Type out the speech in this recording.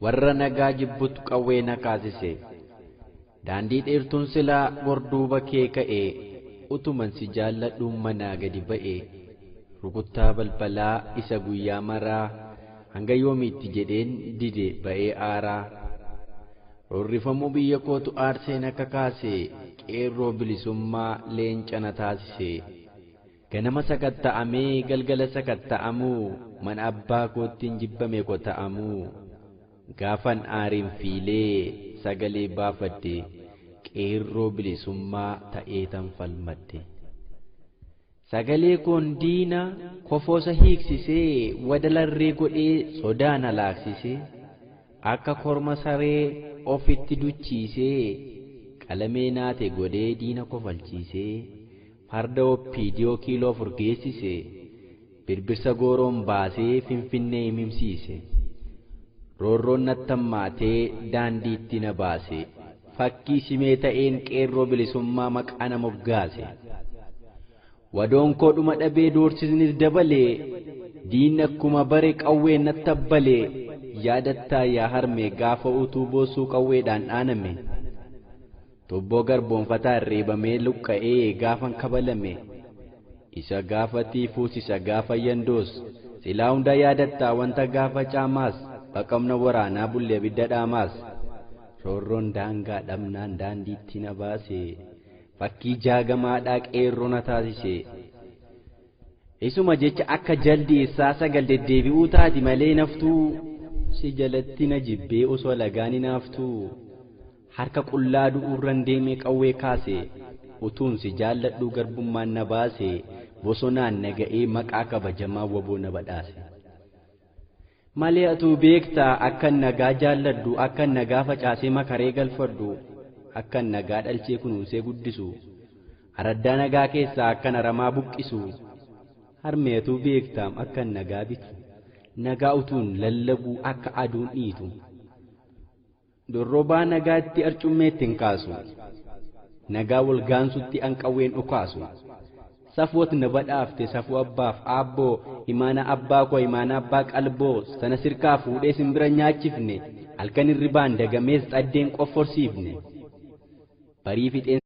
warra nagaa jibbutu qawwee na kaasise daandii dheertuun silaa gorduuba kee ka'ee utuman si jaalladhuun manaa gadi ba'ee rukuttaa balbalaa isa guyyaa maraa hanga yoomiitti jedheen dide ba'ee aaraa roorrifamuu biyya kootu aarseen akka kaase qeerroo bilisummaa leenca na taasise ganama sakatta'amee galgala sakatta'amuu mana abbaa koottiin jibbame kota'amuu gaafan aariin fiilee sagalee baafadde qeerroo bilisummaa ta'ee tan falmadde sagalee koon diina kofoosa hiiksisee wadalarree godhee sodaan alaaksisee akka korma saree ofitti duchiisee qalamee naate godhee diina kofalchiisee farda oppiidiyoo kiiloo furgeessisee birbirsa gooroon baasee finfinnee himimsiise roorroon nattammaatee daandiitti na baase fakkii simee ta'een qeerroo bilisummaa maqaa na moggaase wadoon koo dhuma dhabee doorsisnis dabalee diinni akkuma bare qawween nattabbalee yaadattaa yaa harmee gaafa utuu boosuu qawweedhaan dhaaname tobboo garboonfataa reebamee luqqa'ee gaafan kabalame isa gaafa tiifuus isa gaafa yandoos silaa hunda yaadattaa wanta gaafa caamaas baqamna waraanaa bullee abidda dhaamaas roorroon daangaa dhabnaan daandiitti na baase fakkii jaagamaadhaa qeerroo na taasise isuma jecha akka jaldeessaa sagal deddeebi'uu taati malee naftuu si jalatti na jibbee osoo lagaani naaftuu harka qullaa du'uurran deemee qawwee kaase utuun si jaalladhu garbummaan na baase bosonaan na ga'ee maqaa kabajamaa waboo na badhaase malee atuu beektaa akkan nagaa jaalladhu akkan nagaa facaasee makaree galfadhu akkan nagaa dhalchee kunuunsee guddisu araddaa nagaa keessaa akkan aramaa buqqisu harmeetuu beektaam akkan nagaa bitu nagaa utuun lallabuu akka aduun dhiitu dorrobaa nagaatti arcummeetti hin kaasu nagaa walgaansutti anqawween dhukaasu safoot na badhaafte safuu abbaaf aabboo imaana abbaa koo imaana abbaa qalboo sana sirkaa fuudhee simbira nyaachifne halkan irribaan dagamees xaddeen qofforsiifne barii fixeen